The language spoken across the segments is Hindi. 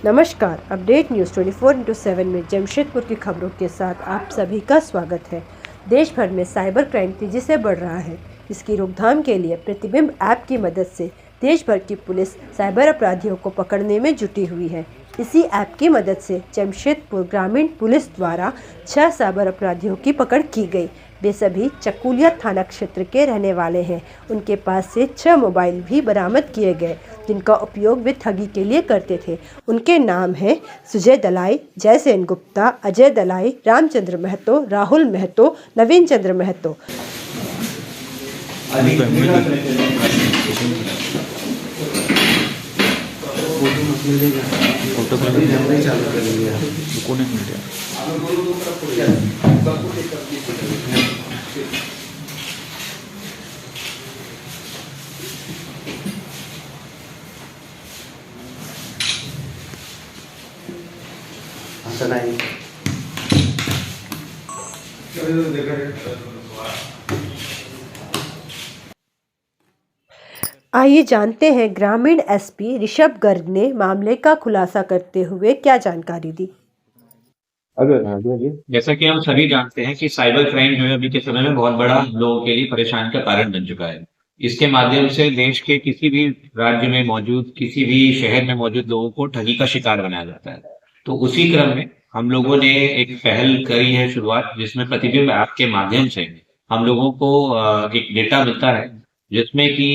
नमस्कार, अपडेट न्यूज़ 24/7 में जमशेदपुर की खबरों के साथ आप सभी का स्वागत है। देश भर में साइबर क्राइम तेजी से बढ़ रहा है। इसकी रोकथाम के लिए प्रतिबिंब ऐप की मदद से देश भर की पुलिस साइबर अपराधियों को पकड़ने में जुटी हुई है। इसी ऐप की मदद से जमशेदपुर ग्रामीण पुलिस द्वारा 6 साइबर अपराधियों की पकड़ की गई। वे सभी चकुलिया थाना क्षेत्र के रहने वाले हैं। उनके पास से 6 मोबाइल भी बरामद किए गए, जिनका उपयोग वे ठगी के लिए करते थे। उनके नाम हैं सुजय दलाई, जयसेन गुप्ता, अजय दलाई, रामचंद्र महतो, राहुल महतो, नवीन चंद्र महतो। आइए जानते हैं ग्रामीण एसपी ऋषभ गर्ग ने मामले का खुलासा करते हुए क्या जानकारी दी। जैसा कि हम सभी जानते हैं कि साइबर क्राइम जो है अभी के समय में बहुत बड़ा लोगों के लिए परेशानी का कारण बन चुका है। इसके माध्यम से देश के किसी भी राज्य में मौजूद, किसी भी शहर में मौजूद लोगों को ठगी का शिकार बनाया जाता है। तो उसी क्रम में हम लोगों ने एक पहल करी है शुरुआत, जिसमें प्रतिबिंब ऐप के माध्यम से हम लोगों को एक डेटा मिलता है, जिसमें कि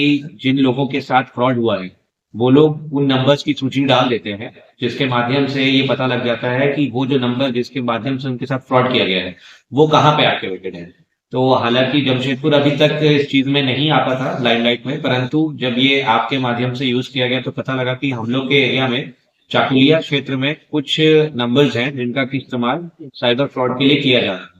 जिन लोगों के साथ फ्रॉड हुआ है वो लोग उन नंबर्स की सूची डाल देते हैं, जिसके माध्यम से ये पता लग जाता है कि वो जो नंबर जिसके माध्यम से उनके साथ फ्रॉड किया गया है वो कहाँ पे एक्टिवेटेड है। तो हालांकि जमशेदपुर अभी तक इस चीज में नहीं आता था लाइमलाइट में, परंतु जब ये आपके माध्यम से यूज किया गया तो पता लगा कि हम लोग के एरिया में चाकुलिया क्षेत्र में कुछ नंबर्स हैं जिनका कि इस्तेमाल साइबर फ्रॉड के लिए किया जा रहा है।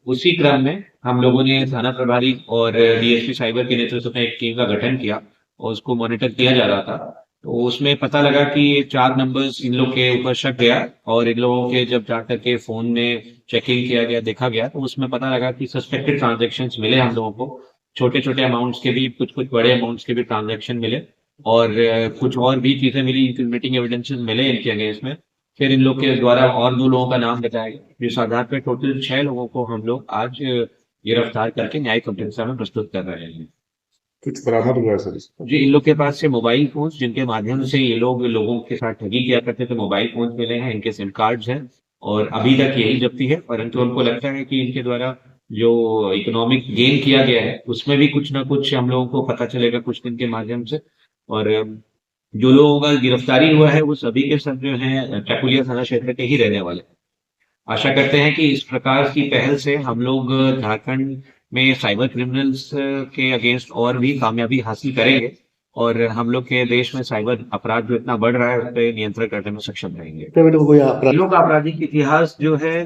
उसी क्रम में हम लोगों ने थाना प्रभारी और डीएसपी साइबर के नेतृत्व में एक टीम का गठन किया और उसको मॉनिटर किया जा रहा था। तो उसमें पता लगा कि ये 4 नंबर्स इन लोग के ऊपर शक गया और इन लोगों के जब जाकर के फोन में चेकिंग किया गया, देखा गया, तो उसमें पता लगा कि सस्पेक्टेड ट्रांजेक्शन्स मिले हम लोगों को। छोटे छोटे अमाउंट्स के भी, कुछ कुछ बड़े अमाउंट्स के भी ट्रांजेक्शन मिले और कुछ और भी चीजें मिली, इंक्रिमिनेटिंग एविडेंसेस मिले इनके अगेंस्ट में। फिर इन लोग के द्वारा और 2 लोगों का नाम बताया गया। इस आधार पर टोटल 6 लोगों को हम लोग आज गिरफ्तार करके न्यायिक अभियंता में प्रस्तुत कर रहे हैं। कुछ बरामद हुआ है सर इसका? जी, इन लोग के पास से मोबाइल फोन, जिनके माध्यम से ये लोग लोगों के साथ ठगी किया करते थे, मोबाइल फोन मिले हैं, इनके सिम कार्ड्स हैं और अभी तक यही जब्ती है। परंतु हमको लगता है कि इनके द्वारा जो इकोनॉमिक गेन किया गया है उसमें भी कुछ ना कुछ हम लोगों को पता चलेगा कुछ दिन के माध्यम से। और जो लोगों का गिरफ्तारी हुआ है वो सभी के सब जो है चकुलिया थाना क्षेत्र के ही रहने वाले। आशा करते हैं कि इस प्रकार की पहल से हम लोग झारखंड में साइबर क्रिमिनल्स के अगेंस्ट और भी कामयाबी हासिल करेंगे और हम लोग के देश में साइबर अपराध जो इतना बढ़ रहा है उस पर नियंत्रण करने में सक्षम रहेंगे। इन लोग का आपराधिक इतिहास जो है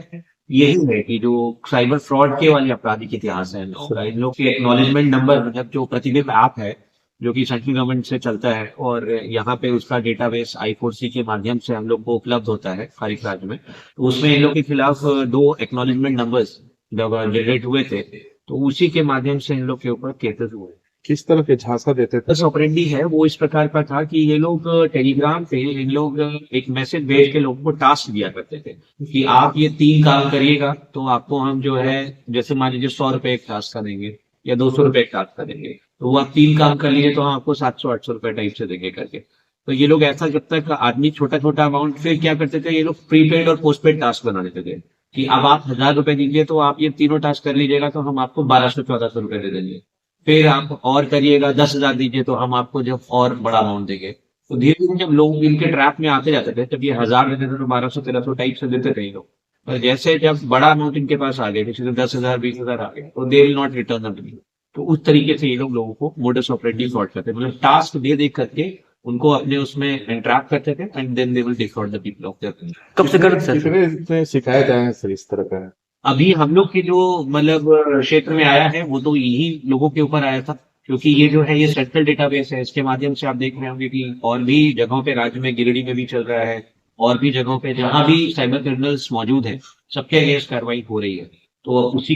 यही है कि जो साइबर फ्रॉड के वाले आपराधिक इतिहास है इन लोग के एक्नॉलेजमेंट नंबर, मतलब जो प्रतिबिंब ऐप है जो कि सेंट्रल गवर्नमेंट से चलता है और यहाँ पे उसका डेटाबेस I4C के माध्यम से हम लोग को उपलब्ध होता है हर एक राज्य में। तो उसमें इन लोग के खिलाफ 2 एक्नॉलेजमेंट नंबर्स जनरेट हुए थे, तो उसी के माध्यम से इन लोग के ऊपर केसेस हुए। किस तरह के झांसा देते थे? बस ऑपरेंडी है वो इस प्रकार का था कि ये लोग टेलीग्राम पे इन लोग एक मैसेज भेज के लोगों को टास्क दिया करते थे कि आप ये 3 काम करिएगा तो आपको हम जो है, जैसे मान लीजिए 100 रुपए एक टास्क का देंगे या 200 रुपए एक टास्क का देंगे, तो वो आप 3 काम कर लीजिए तो हम आपको 700-800 रुपए टाइप से देंगे करके। तो ये लोग ऐसा, जब तक आदमी छोटा छोटा अमाउंट, फिर क्या करते थे ये लोग प्रीपेड और पोस्टपेड टास्क बना देते थे कि अब आप 1000 रुपए दीजिए तो आप ये तीनों टास्क कर लीजिएगा तो हम आपको 1200-1400 रुपए दे देंगे। फिर आप और करिएगा 10,000 दीजिए तो हम आपको जब और बड़ा अमाउंट देंगे। तो धीरे धीरे जब लोग इनके ट्रैप में आते जाते थे, जब ये 1000 देते थे तो 1200-1300 टाइप से देते थे लोग। और जैसे जब बड़ा अमाउंट इनके पास आ गया, जैसे 10,000 20,000 आ गया, तो they will not return the money. तो उस तरीके से ये लोग लोगों को मोडस ऑपरेंडी फ्रॉड करते, मतलब टास्क दे करके उनको अपने उसमें एंट्रैप करते थे and then they will defraud the people of their. कब से कर कितने शिकायत आए हैं सर इस तरह का? अभी हम लोग के जो मतलब क्षेत्र में आया है वो तो यही लोगों के ऊपर आया था, क्योंकि ये जो है ये सेंट्रल डेटाबेस है। इसके माध्यम से आप देख रहे होंगे कि और भी जगहों पे राज्य में, गिरिडीह में भी चल रहा है और भी जगहों पे जहां भी साइबर क्रिमिनल्स मौजूद है सबके अगेंस्ट कार्रवाई हो रही है। तो उसी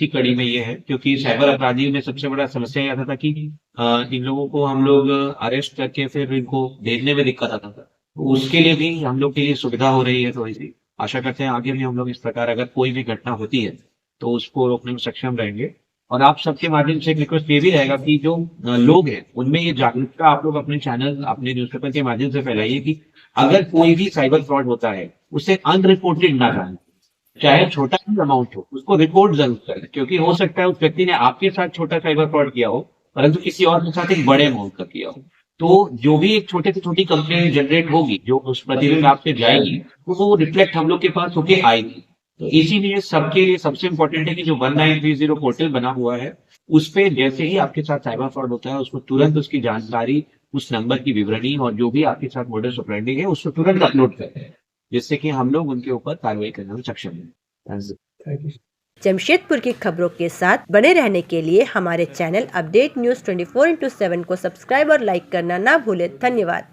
कड़ी में ये है, क्योंकि साइबर अपराधियों में सबसे बड़ा समस्या यह था कि इन लोगों को हम लोग अरेस्ट करके फिर इनको भेजने में दिक्कत आता था। तो उसके लिए भी हम लोग के लिए सुविधा हो रही है थोड़ी सी। आशा करते हैं आगे भी हम लोग इस प्रकार अगर कोई भी घटना होती है तो उसको रोकने में सक्षम रहेंगे। और आप सबके माध्यम से एक रिक्वेस्ट ये भी रहेगा कि जो लोग हैं उनमें ये जागरूकता आप लोग अपने चैनल, अपने न्यूज़पेपर के माध्यम से फैलाइए कि अगर कोई भी साइबर फ्रॉड होता है उसे अनरिपोर्टेड ना जाए, चाहे छोटा ही अमाउंट हो, उसको रिपोर्ट जरूर करें, क्योंकि हो सकता है उस व्यक्ति ने आपके साथ छोटा साइबर फ्रॉड किया हो परंतु किसी और के साथ एक बड़े अमाउंट का किया हो। तो जो भी एक छोटे से छोटी कंप्लेंट जनरेट होगी जो उस प्रतिदिन आपसे जाएगी तो वो रिफ्लेक्ट हम लोग के पास होके आएगी। तो इसीलिए सबके लिए सबसे इम्पोर्टेंट है कि जो 1930 पोर्टल बना हुआ है उस पे जैसे ही आपके साथ साइबर फ्रॉड होता है उसको तुरंत उसकी जानकारी, उस नंबर की विवरणी और जो भी आपके साथ मोडस ऑपरेंडी है उसको तुरंत अपलोड करते हैं, जिससे कि हम लोग उनके ऊपर कार्रवाई करने में सक्षम हैं। Thank you. जमशेदपुर की खबरों के साथ बने रहने के लिए हमारे चैनल अपडेट न्यूज़ 24/7 को सब्सक्राइब और लाइक करना ना भूलें। धन्यवाद।